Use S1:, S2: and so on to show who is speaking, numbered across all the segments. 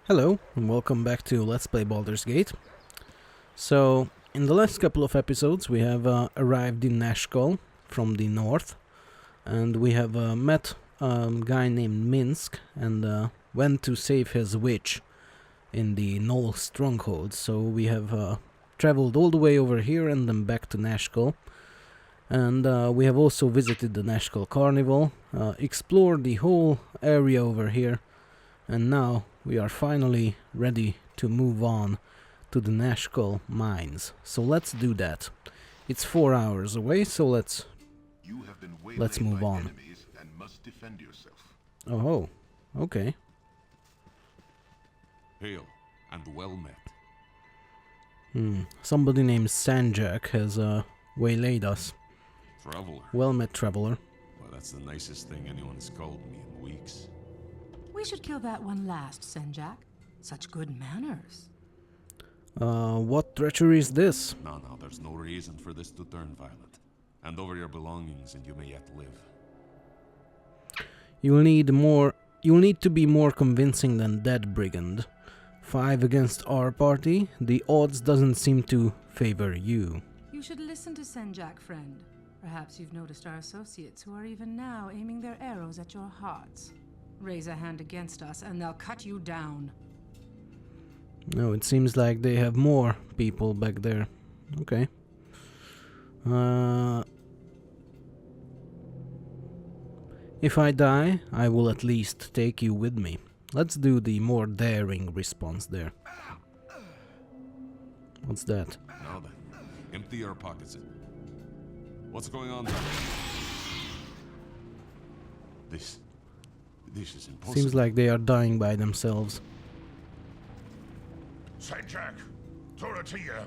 S1: Hello, and welcome back to Let's Play Baldur's Gate. So, in the last couple of episodes we have arrived in Nashkel from the north, and we have met a guy named Minsk and went to save his witch in the Knoll stronghold. So we have traveled all the way over here and then back to Nashkel. And we have also visited the Nashkel Carnival, explored the whole area over here, and now we are finally ready to move on to the Nashkel mines. So let's do that. It's 4 hours away, so let's move on.
S2: And must defend yourself.
S1: Oh, okay.
S3: Hail, and well met.
S1: Somebody named Sanjak has waylaid us.
S3: Traveler.
S1: Well met, traveler.
S3: Well, that's the nicest thing anyone has called me in weeks.
S4: We should kill that one last, Senjak. Such good manners.
S1: What treachery is this?
S3: No, there's no reason for this to turn violent. Hand over your belongings and you may yet live.
S1: You'll need to be more convincing than Dead Brigand. 5 against our party, the odds doesn't seem to favor you.
S4: You should listen to Senjak, friend. Perhaps you've noticed our associates who are even now aiming their arrows at your hearts. Raise a hand against us and they'll cut you down.
S1: No, it seems like they have more people back there. Okay. If I die, I will at least take you with me. Let's do the more daring response there. What's that?
S3: Now then, empty your pockets. What's going on there? This is impossible.
S1: Seems like they are dying by themselves.
S2: Sanjak, Dorothea,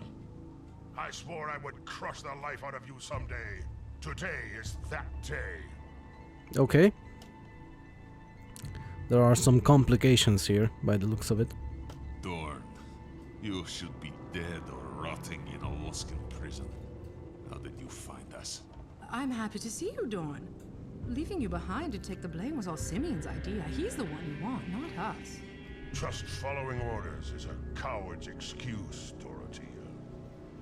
S2: I swore I would crush the life out of you someday. Today is that day.
S1: Okay. There are some complications here, by the looks of it.
S3: Dorn, you should be dead or rotting in a Luskan prison. How did you find us?
S4: I'm happy to see you, Dorn. Leaving you behind to take the blame was all Simeon's idea. He's the one you want, not us.
S2: Just following orders is a coward's excuse, Dorothea.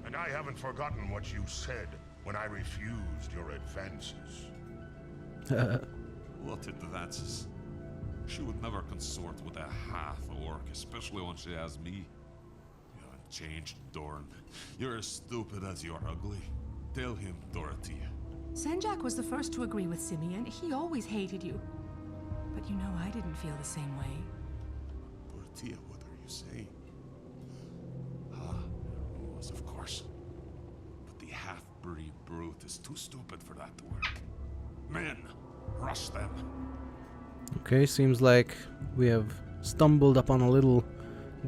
S2: And I haven't forgotten what you said when I refused your advances.
S3: What advances? She would never consort with a half-orc, especially when she has me. You haven't changed, Dorn. You're as stupid as you're ugly. Tell him, Dorothea.
S4: Senjak was the first to agree with Simeon. He always hated you. But you know, I didn't feel the same way.
S3: Dorothea, what are you saying? Was of course. But the half-breed brute is too stupid for that to work. Men, rush them.
S1: Okay, seems like we have stumbled upon a little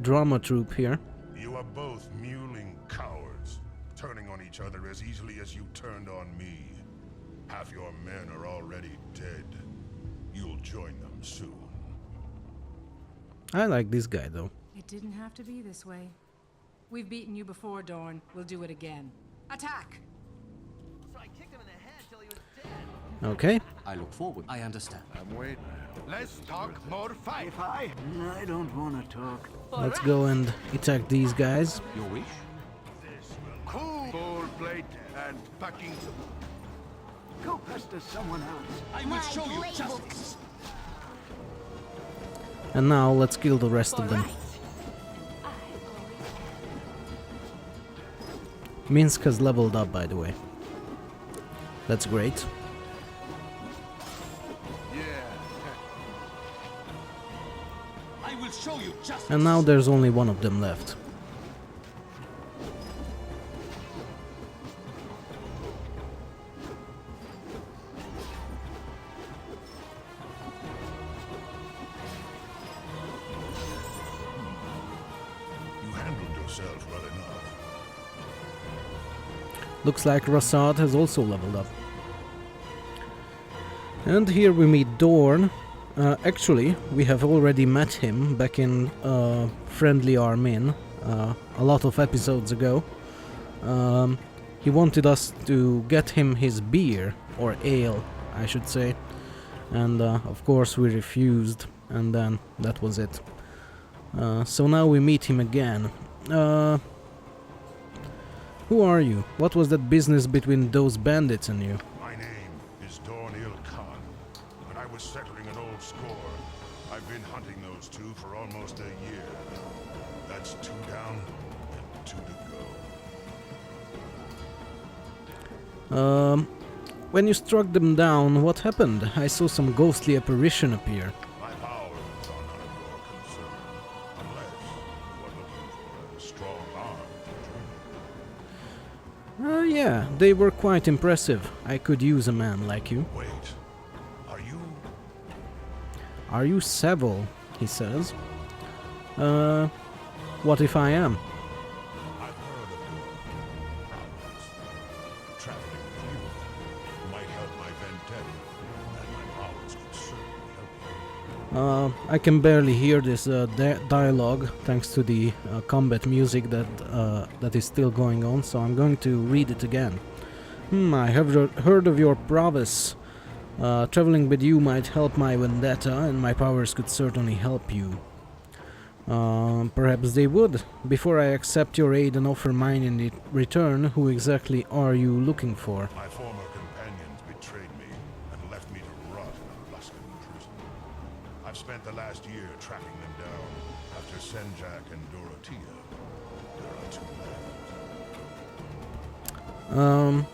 S1: drama troupe here.
S2: You are both mewling cowards, turning on each other as easily as you turned on me. Half your men are already dead. You'll join them soon.
S1: I like this guy, though.
S4: It didn't have to be this way. We've beaten you before, Dorn. We'll do it again. Attack!
S5: So I kicked him in the head till he was dead.
S1: Okay.
S6: I look forward. I understand.
S5: I'm waiting. Let's talk more fight.
S7: I don't want to talk.
S1: Let's go and attack these guys.
S6: Your wish?
S5: Cool. Full plate and packing.
S7: Go pester someone else.
S6: I will show you justice.
S1: And now let's kill the rest of them. Minsk has leveled up, by the way. That's great.
S5: Yeah.
S6: I will show you justice.
S1: And now there's only one of them left.
S2: You handled yourself well enough.
S1: Looks like Rassad has also leveled up. And here we meet Dorn. Actually, we have already met him back in Friendly Armin a lot of episodes ago. He wanted us to get him his beer, or ale, I should say. And of course we refused, and then that was it. So now we meet him again. Who are you? What was that business between those bandits and you?
S2: My name is Dorn Khan. When I was settling an old score, I've been hunting those two for almost a year. That's 2 down and 2 to go.
S1: When you struck them down, what happened? I saw some ghostly apparition appear.
S2: My powers are none of your concern, unless you are looking for a strong arm to join.
S1: Yeah, they were quite impressive. I could use a man like you.
S2: Wait, are you?
S1: Are you Seville? He says. What if I am?
S2: I've heard of your prowess. Traveling with you might help my vendetta, and my powers could certainly help you.
S1: I can barely hear this dialogue thanks to the combat music that is still going on, so I'm going to read it again. I have heard of your prowess. Traveling with you might help my vendetta, and my powers could certainly help you. Perhaps they would. Before I accept your aid and offer mine in return, who exactly are you looking for?
S2: My former companions betrayed me and left me to rot in a Luskan prison. I've spent the last year tracking them down. After Senjak and Dorothea, there are 2 left.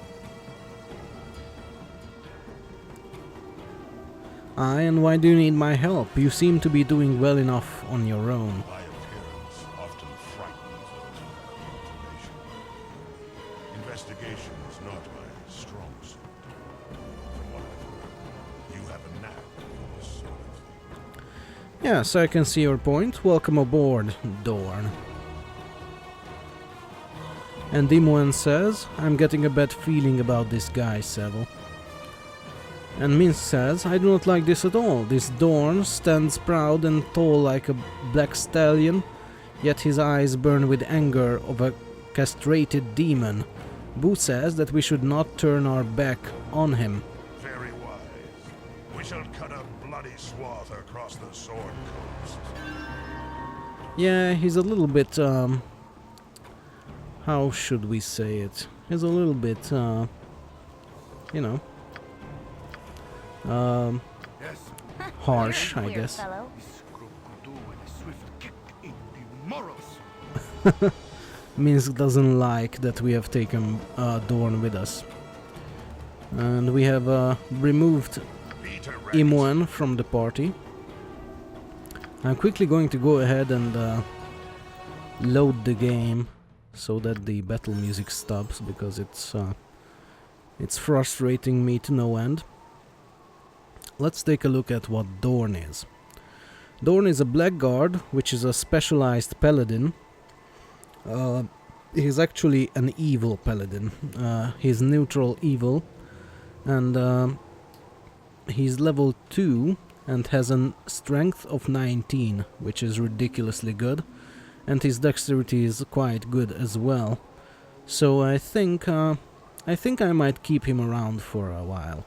S1: And why do you need my help? You seem to be doing well enough on your own.
S2: My appearance often frightens those who have information. Investigation is not my strong suit. From what I've heard, you have a knack for this sort of thing.
S1: Yes, I can see your point. Welcome aboard, Dorn. And Dimoen says, I'm getting a bad feeling about this guy, Seville. And Minsk says, I do not like this at all. This Dorn stands proud and tall like a black stallion, yet his eyes burn with anger of a castrated demon. Boo says that we should not turn our back on him.
S2: Very wise. We shall cut a bloody swath across the Sword Coast.
S1: Yeah, he's a little bit, how should we say it? He's a little bit, you know,
S2: Yes,
S1: harsh, I guess.
S7: This group could do with a swift kick in the morals.
S1: Minsk doesn't like that we have taken Dorn with us. And we have removed
S2: Peter Rex.
S1: Imoen from the party. I'm quickly going to go ahead and load the game so that the battle music stops, because it's frustrating me to no end. Let's take a look at what Dorn is. Dorn is a blackguard, which is a specialized paladin. He's actually an evil paladin. He's neutral evil, and he's level 2 and has a strength of 19, which is ridiculously good, and his dexterity is quite good as well. So I think I might keep him around for a while.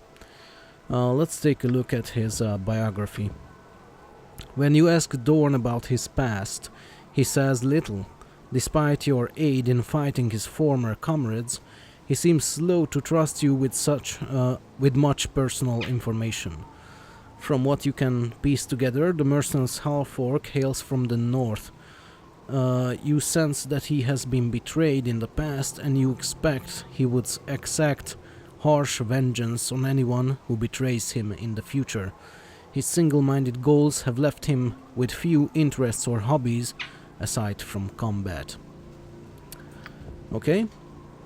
S1: Let's take a look at his biography. When you ask Dorn about his past, he says little. Despite your aid in fighting his former comrades, he seems slow to trust you with much personal information. From what you can piece together, the mercen's half-orc hails from the north. You sense that he has been betrayed in the past, and you expect he would exact harsh vengeance on anyone who betrays him in the future. His single-minded goals have left him with few interests or hobbies aside from combat. Okay,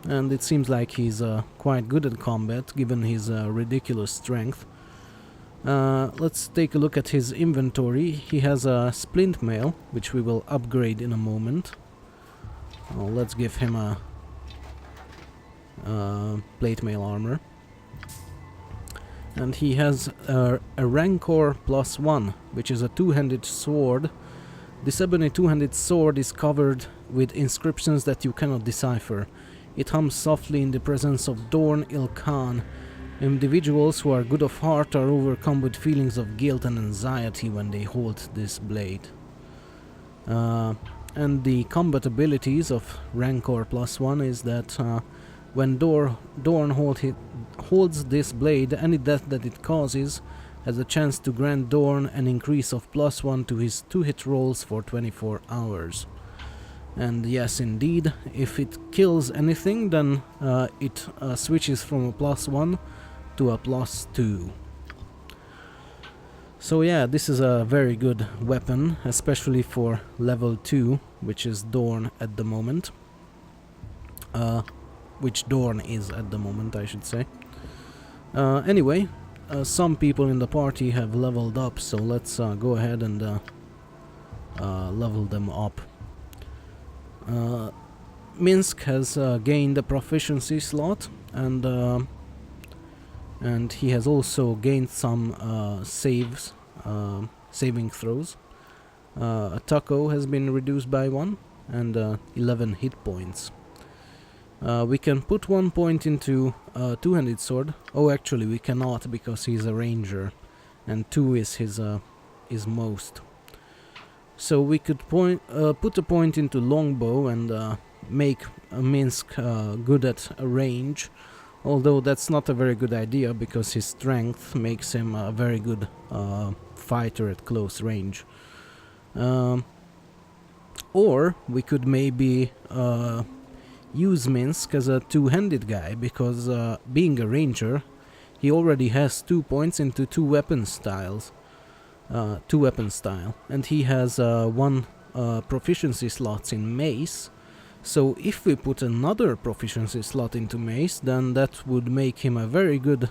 S1: and it seems like he's quite good at combat given his ridiculous strength. Let's take a look at his inventory. He has a splint mail, which we will upgrade in a moment. Let's give him a plate mail armor. And he has a Rancor +1, which is a two-handed sword. This ebony two-handed sword is covered with inscriptions that you cannot decipher. It hums softly in the presence of Dorn Khan. Individuals who are good of heart are overcome with feelings of guilt and anxiety when they hold this blade. And the combat abilities of Rancor +1 is that when Dorn holds this blade, any death that it causes has a chance to grant Dorn an increase of +1 to his 2-hit rolls for 24 hours. And yes, indeed, if it kills anything, then it switches from a +1 to a +2. So yeah, this is a very good weapon, especially for level 2, which is Dorn at the moment. Which Dorn is at the moment, I should say. Anyway, some people in the party have leveled up, so let's go ahead and level them up. Minsk has gained a proficiency slot, and he has also gained some saving throws. Taco has been reduced by 1, and 11 hit points. We can put 1 point into two-handed sword. Oh, actually we cannot, because he's a ranger, and 2 is his most. So we could put a point into longbow and make Minsk good at a range, although that's not a very good idea because his strength makes him a very good fighter at close range. Or we could maybe use Minsk as a two-handed guy, because being a ranger, he already has 2 points into two weapon style, and he has 1 proficiency slots in mace. So if we put another proficiency slot into mace, then that would make him a very good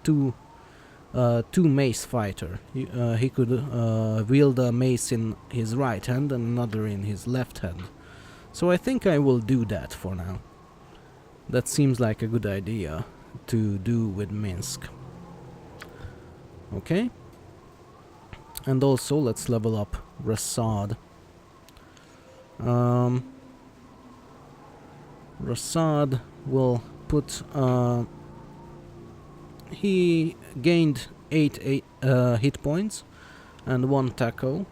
S1: two mace fighter. He could wield a mace in his right hand and another in his left hand. So I think I will do that for now. That seems like a good idea to do with Minsk. Okay. And also let's level up Rasad. Rasad will put... he gained 8 hit points and 1 taco.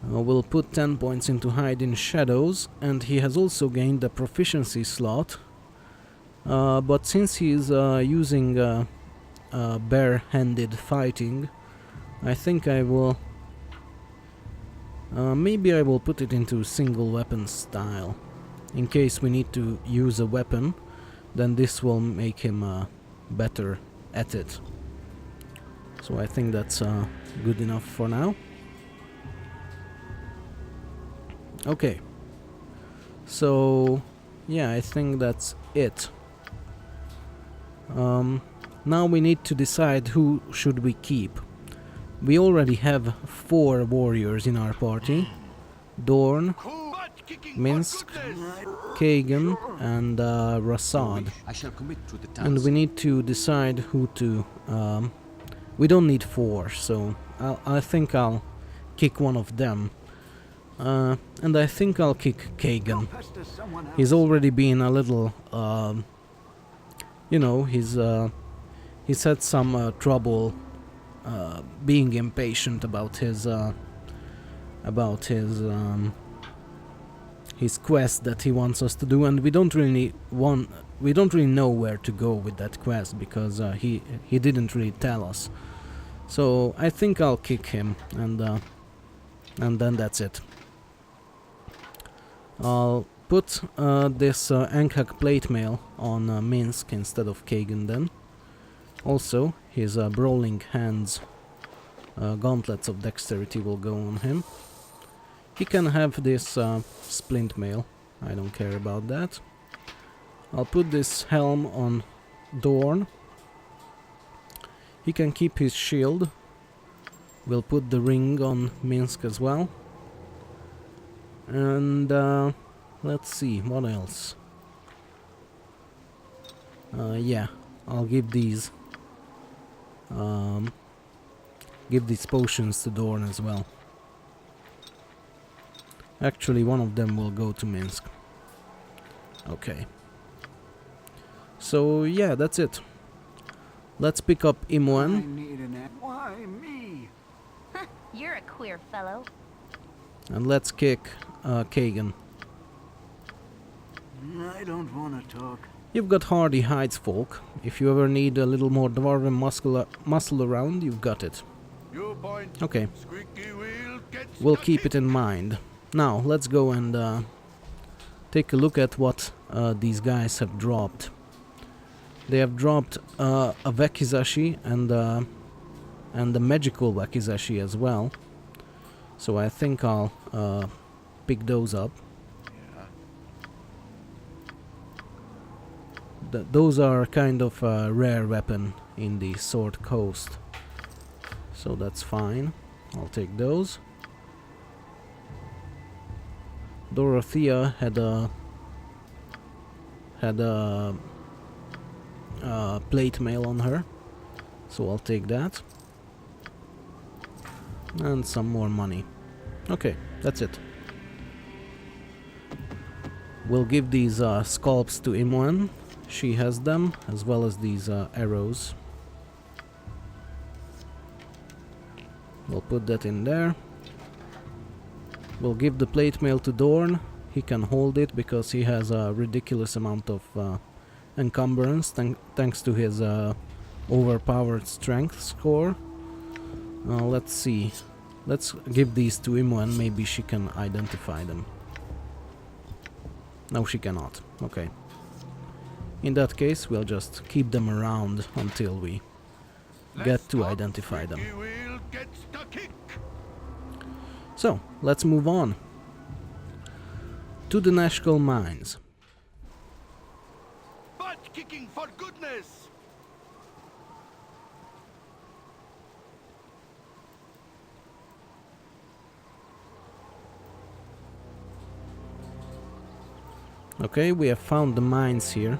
S1: Will put 10 points into hide in shadows, and he has also gained a proficiency slot. But since he is using bare-handed fighting, I think I will... maybe I will put it into single weapon style. In case we need to use a weapon, then this will make him better at it. So I think that's good enough for now. Okay. So yeah, I think that's it. Now we need to decide who should we keep. We already have 4 warriors in our party: Dorn, Minsk, Kagan, and Rasad.
S6: I shall commit to the task.
S1: And we need to decide who to... we don't need 4, so I think I'll kick one of them. And I think I'll kick Kagan. He's already been a little... you know, he's had some trouble being impatient about his quest that he wants us to do, and we don't really know where to go with that quest, because he didn't really tell us. So I think I'll kick him, and then that's it. I'll put this Ankhak plate mail on Minsk instead of Kagan then. Also, his brawling hands, gauntlets of dexterity will go on him. He can have this splint mail, I don't care about that. I'll put this helm on Dorn. He can keep his shield. We'll put the ring on Minsk as well. And let's see, what else? Yeah, I'll give these potions to Dorn as well. Actually, one of them will go to Minsk. Okay. So yeah, that's it. Let's pick up Imoen.
S7: Why me?
S8: You're a queer fellow.
S1: And let's kick Kagan.
S7: I don't want to talk.
S1: You've got hardy hides, folk. If you ever need a little more dwarven muscle around, you've got it.
S7: Your point.
S1: Okay,
S7: Squeaky wheel gets
S1: we'll
S7: the
S1: keep
S7: kick.
S1: it in mind. Now, let's go and take a look at what these guys have dropped. They have dropped a Wakizashi and the magical Wakizashi as well. So I think I'll pick those up. Those are kind of a rare weapon in the Sword Coast. So that's fine. I'll take those. Dorothea had a plate mail on her, so I'll take that. And some more money. Okay, that's it. We'll give these scalps to Imoen. She has them, as well as these arrows. We'll put that in there. We'll give the plate mail to Dorn. He can hold it because he has a ridiculous amount of encumbrance thanks to his overpowered strength score. Let's see. Let's give these to Imoen. Maybe she can identify them. No, she cannot. Okay. In that case, we'll just keep them around until we get to identify them.
S7: Squeaky wheel gets the kick.
S1: So, let's move on to the Nashkel mines.
S7: Butt kicking for goodness.
S1: Okay, we have found the mines here.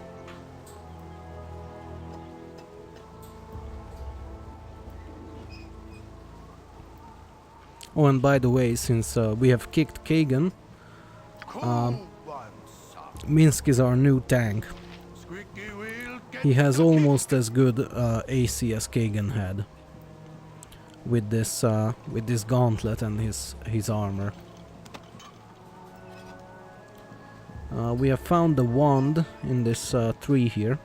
S1: Oh, and by the way, since we have kicked Kagan,
S7: Cool one, son.
S1: Minsk is our new tank.
S7: Squeaky wheel gets
S1: He has
S7: the
S1: almost as good AC as Kagan had with this gauntlet and his armor. We have found the wand in this tree here.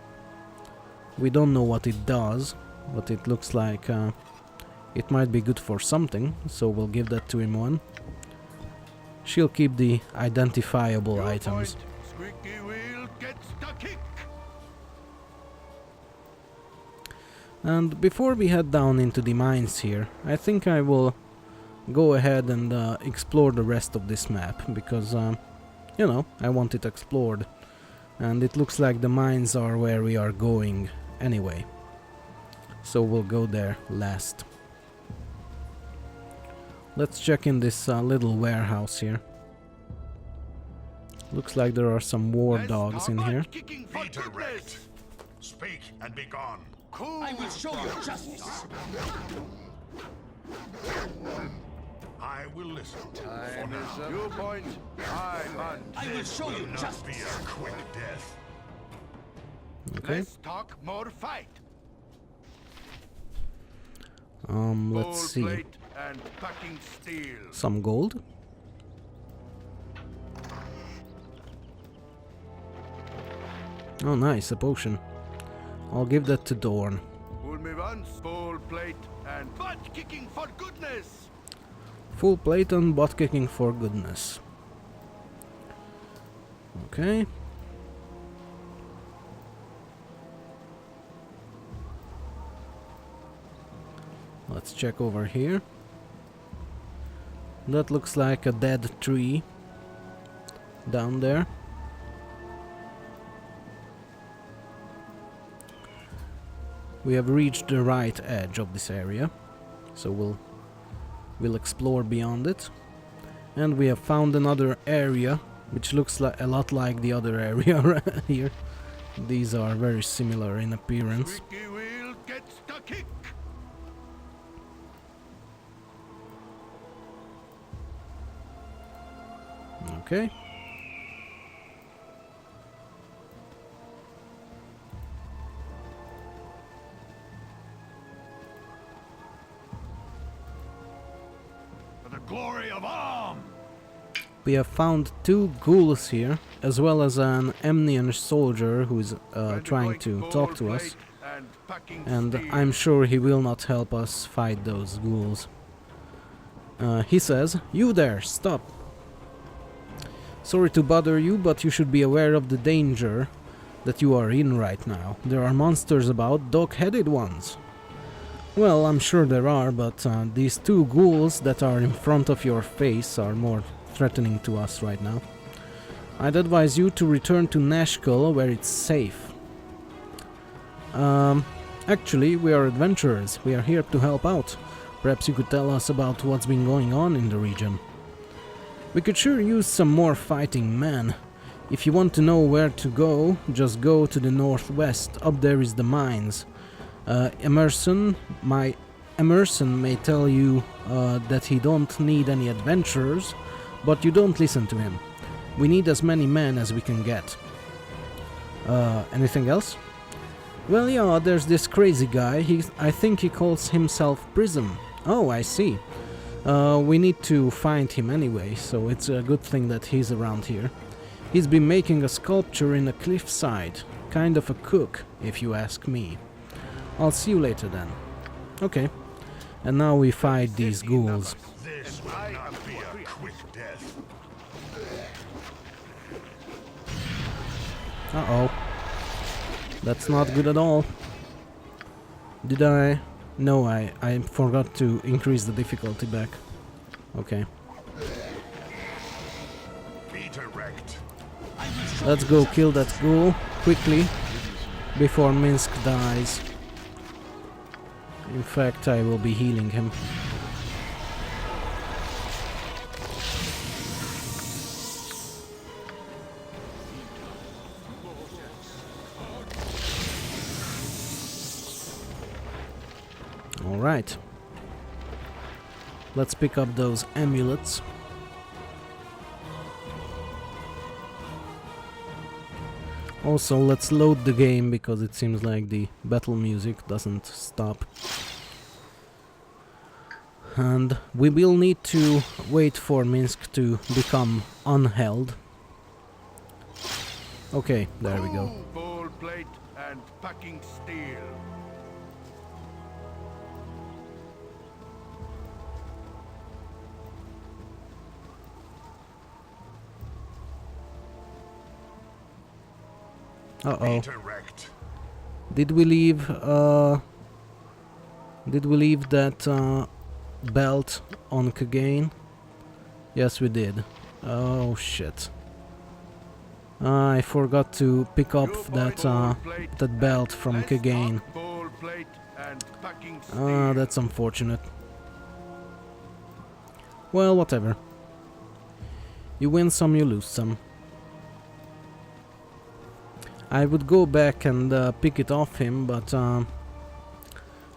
S1: We don't know what it does, but it looks like it might be good for something, so we'll give that to Imoen. She'll keep the identifiable
S7: Your
S1: items.
S7: point. Squeaky wheel gets the kick.
S1: And before we head down into the mines here, I think I will go ahead and explore the rest of this map, because, you know, I want it explored. And it looks like the mines are where we are going anyway. So we'll go there last. Let's check in this little warehouse here. Looks like there are some war
S7: Let's
S1: dogs in
S7: talk
S1: here.
S7: butt kicking for
S2: Be direct.
S7: goodness.
S2: Speak and be gone.
S7: Cool.
S6: I will show you justice.
S2: I will listen.
S7: Time is up. Your point. I hunt.
S6: I will show you
S2: Not be
S6: justice.
S2: a quick death.
S1: Okay.
S7: Let's talk more fight.
S1: Let's
S7: Gold
S1: see.
S7: plate and packing steel.
S1: Some gold. Oh, nice, a potion. I'll give that to Dorn.
S7: Fool me once. Gold plate and butt kicking for goodness.
S1: Full plate and butt kicking for goodness. Okay. Let's check over here. That looks like a dead tree down there. We have reached the right edge of this area, so we'll explore beyond it. And we have found another area which looks a lot like the other area here. These are very similar in appearance.
S7: Squeaky wheel gets the kick.
S1: Okay.
S7: For the glory of Arm.
S1: we have found 2 ghouls here, as well as an Emnian soldier who is trying to talk to us. And I'm sure he will not help us fight those ghouls. He says, "You there, stop. Sorry to bother you, but you should be aware of the danger that you are in right now. There are monsters about, dog-headed ones." Well, I'm sure there are, but these 2 ghouls that are in front of your face are more threatening to us right now. I'd advise you to return to Nashkel, where it's safe. Actually, we are adventurers. We are here to help out. Perhaps you could tell us about what's been going on in the region. We could sure use some more fighting men. If you want to know where to go, just go to the northwest. Up there is the mines. Emerson may tell you that he don't need any adventurers, but you don't listen to him. We need as many men as we can get. Anything else? Well, yeah, there's this crazy guy. I think he calls himself Prism. Oh, I see. We need to find him anyway, so it's a good thing that he's around here. He's been making a sculpture in a cliffside. Kind of a cook, if you ask me. I'll see you later then. Okay. And now we fight these ghouls.
S2: This will not be a quick death.
S1: Uh-oh. That's not good at all. Did I? No, I forgot to increase the difficulty back. Okay.
S2: Be direct.
S1: Let's go kill that ghoul quickly before Minsk dies. In fact, I will be healing him. Alright. Let's pick up those amulets. Also, let's load the game because it seems like the battle music doesn't stop. And we will need to wait for Minsk to become unheld. Okay, there we go.
S7: Ball plate and packing steel.
S1: Uh-oh.
S2: Be direct.
S1: Did we leave that belt on Kagain? Yes, we did. Oh shit. I forgot to pick up that belt from Kagain. That's unfortunate. Well, whatever. You win some, you lose some. I would go back and pick it off him,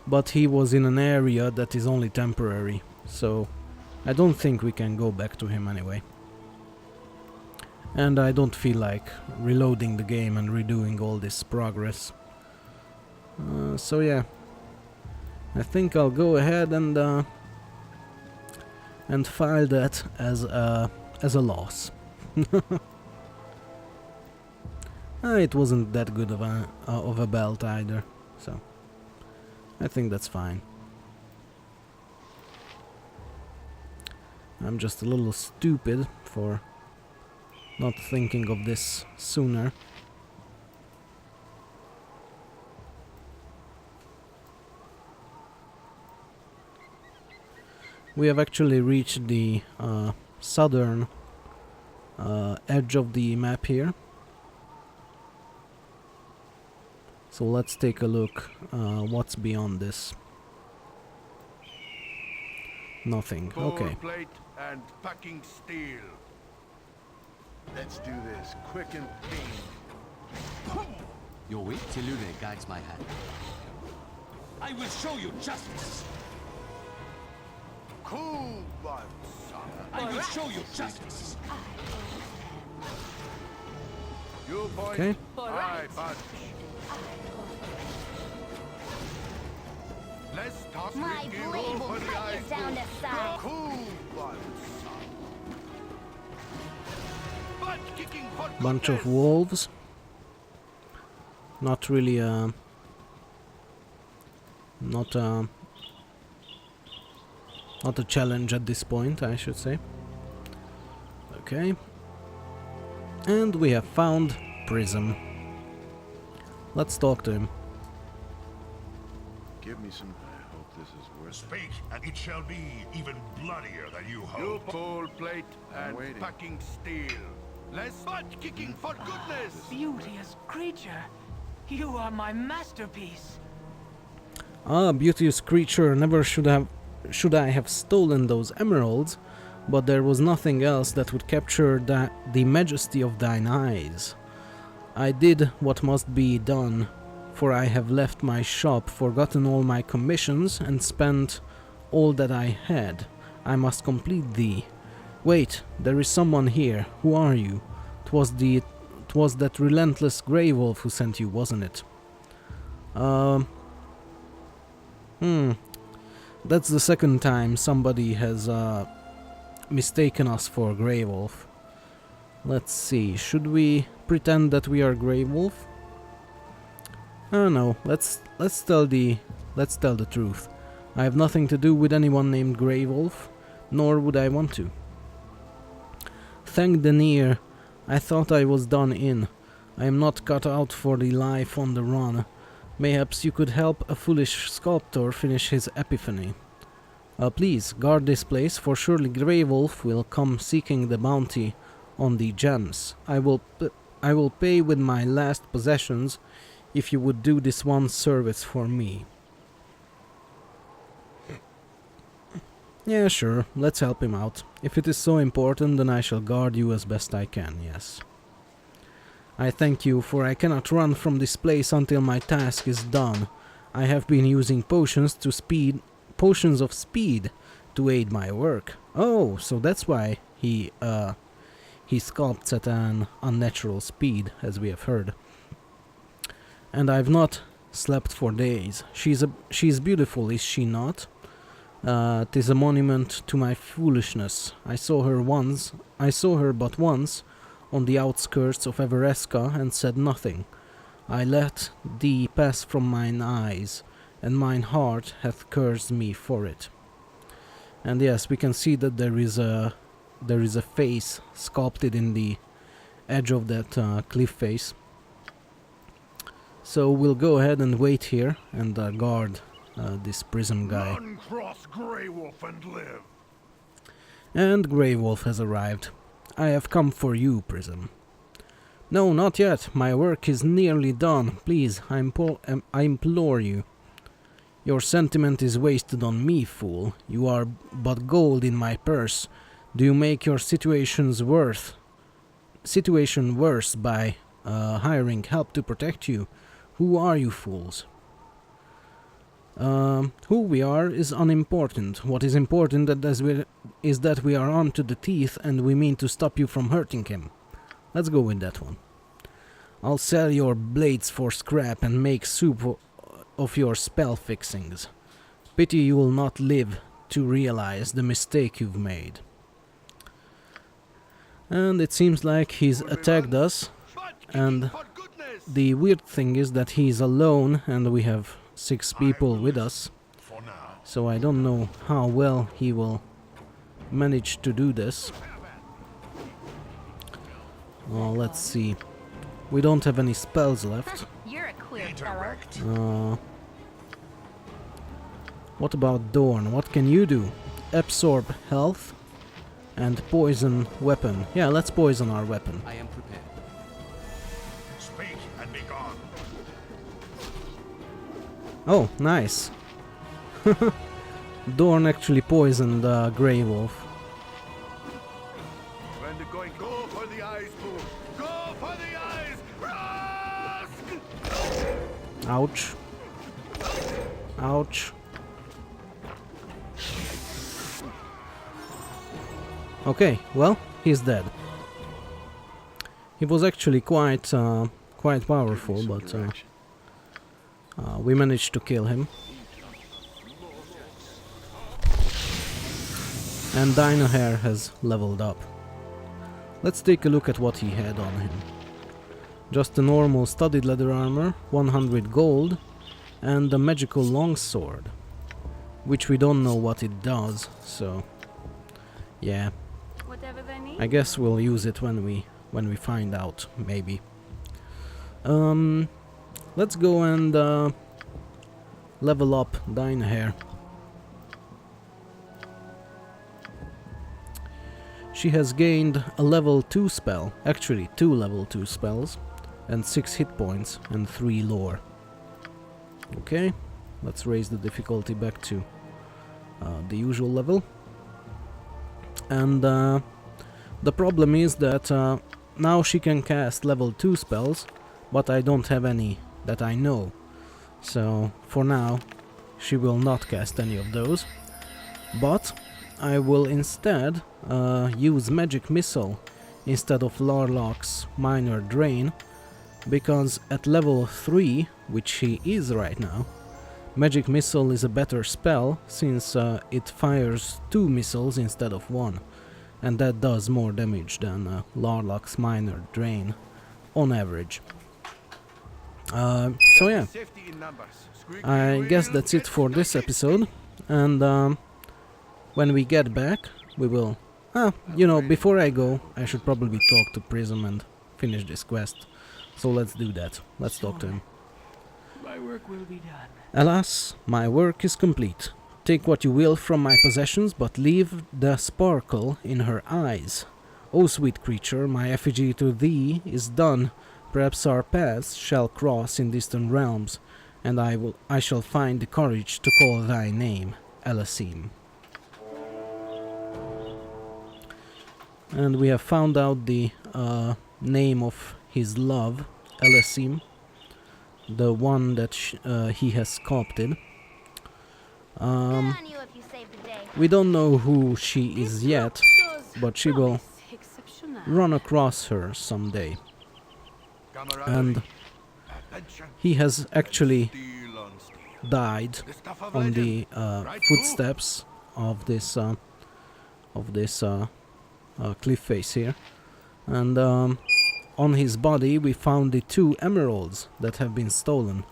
S1: but he was in an area that is only temporary, so I don't think we can go back to him anyway. And I don't feel like reloading the game and redoing all this progress. So yeah, I think I'll go ahead and file that as a loss. It wasn't that good of a belt either, so I think that's fine. I'm just a little stupid for not thinking of this sooner. We have actually reached the southern edge of the map here. So let's take a look what's beyond this. Nothing. Okay.
S7: Plate and packing steel.
S5: Let's do this quick and clean.
S6: Your weak Tilune guides my hand. I will show you justice.
S7: Cool one, son.
S6: I will show you justice.
S7: You point,
S1: Okay.
S7: I punch. Let's talk
S8: My
S7: with
S8: blade will
S7: for the
S8: cut you
S7: eyes.
S8: down to size.
S7: Cool one, son. kicking for
S1: Bunch of
S7: goodness.
S1: wolves. Not really not a challenge at this point, I should say. Okay. And we have found Prism. Let's talk to him.
S8: Give me some. I hope this is worth it.
S2: Speak, and it shall be even bloodier than you
S7: You
S2: hope.
S7: pole plate and
S8: waiting.
S7: packing steel. Less butt kicking for goodness.
S9: Beauteous creature, you are my masterpiece.
S1: Ah, beauteous creature, never should I have stolen those emeralds, but there was nothing else that would capture the majesty of thine eyes. I did what must be done, for I have left my shop, forgotten all my commissions, and spent all that I had. I must complete thee. Wait, there is someone here. Who are you? 'Twas that relentless grey wolf who sent you, wasn't it? That's the second time somebody has mistaken us for Grey Wolf. Let's see, should we pretend that we are Grey Wolf? I don't know. Let's tell the truth. I have nothing to do with anyone named Grey Wolf, nor would I want to. Thank the near. I thought I was done in. I am not cut out for the life on the run. Mayhaps you could help a foolish sculptor finish his epiphany. Please, guard this place, for surely Grey Wolf will come seeking the bounty on the gems. I will pay with my last possessions if you would do this one service for me. Yeah, sure, let's help him out. If it is so important, then I shall guard you as best I can, yes. I thank you, for I cannot run from this place until my task is done. I have been using potions of speed to aid my work. Oh, so that's why he sculpts at an unnatural speed, as we have heard. And I've not slept for days. She's beautiful, is she not? 'Tis a monument to my foolishness. I saw her but once, on the outskirts of Everesca, and said nothing. I let thee pass from mine eyes, and mine heart hath cursed me for it. And yes, we can see that there is a face sculpted in the edge of that cliff face. So we'll go ahead and wait here and guard this Prism guy.
S7: Run cross Grey Wolf and live.
S1: And Grey Wolf has arrived. I have come for you, Prism. No, not yet. My work is nearly done. Please, I implore you. Your sentiment is wasted on me, fool. You are but gold in my purse. Do you make your situation worse by hiring help to protect you? Who are you, fools? Who we are is unimportant. What is important is that we are armed to the teeth and we mean to stop you from hurting him. Let's go with that one. I'll sell your blades for scrap and make soup of your spell fixings. Pity you will not live to realize the mistake you've made. And it seems like he's attacked us, and the weird thing is that he's alone and we have 6 people with us,
S2: For now.
S1: so I don't know how well he will manage to do this. Well, let's see. We don't have any spells left.
S10: You're a queer
S2: Be
S10: fellow.
S2: direct.
S1: What about Dorn? What can you do? Absorb health and poison weapon. Yeah, let's poison our weapon.
S6: I am prepared.
S2: Speak and be gone.
S1: Oh, nice. Dorn actually poisoned Grey Wolf.
S7: When the going, go for the eyes, fool. Go for the eyes. Rusk!
S1: Ouch. Ouch. Okay, well, he's dead. He was actually quite powerful, but we managed to kill him. And Dino Hair has leveled up. let's take a look at what he had on him. Just a normal studded leather armor, 100 gold, and a magical longsword, which we don't know what it does, so yeah.
S10: Whatever they need.
S1: I guess we'll use it when we find out, maybe. Let's go and level up Dinah here. She has gained a level 2 spell, actually 2 level 2 spells, and 6 hit points and 3 lore. Okay, let's raise the difficulty back to the usual level. And the problem is that now she can cast level 2 spells, but I don't have any that I know. So for now she will not cast any of those, but I will instead use Magic Missile instead of Larlock's Minor Drain, because at level 3, which she is right now, Magic Missile is a better spell since it fires 2 missiles instead of 1, and that does more damage than Larlock's Minor Drain on average. So yeah, I guess that's it for this episode, and when we get back we will... you know, before I go I should probably talk to Prism and finish this quest. So let's do that. Let's talk to him.
S9: My work will be done.
S1: Alas, my work is complete. Take what you will from my possessions, but leave the sparkle in her eyes. O sweet creature, my effigy to thee is done. Perhaps our paths shall cross in distant realms, and I shall find the courage to call thy name, Elasim. And we have found out the name of his love, Elasim, the one that he has sculpted. We don't know who she is yet, but she will run across her someday. And he has actually died on the footsteps of this cliff face here, and on his body we found the 2 emeralds that have been stolen.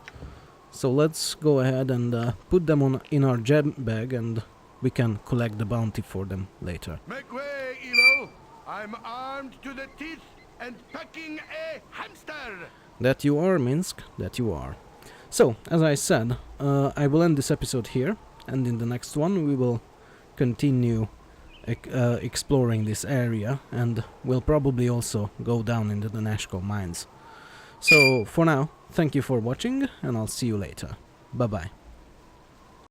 S1: So let's go ahead and put them in our gem bag, and we can collect the bounty for them later.
S7: Make way, Evo! I'm armed to the teeth and packing a hamster!
S1: That you are, Minsk, that you are. So, as I said, I will end this episode here, and in the next one we will continue exploring this area, and we'll probably also go down into the Nashkel mines. So, for now, thank you for watching, and I'll see you later. Bye-bye.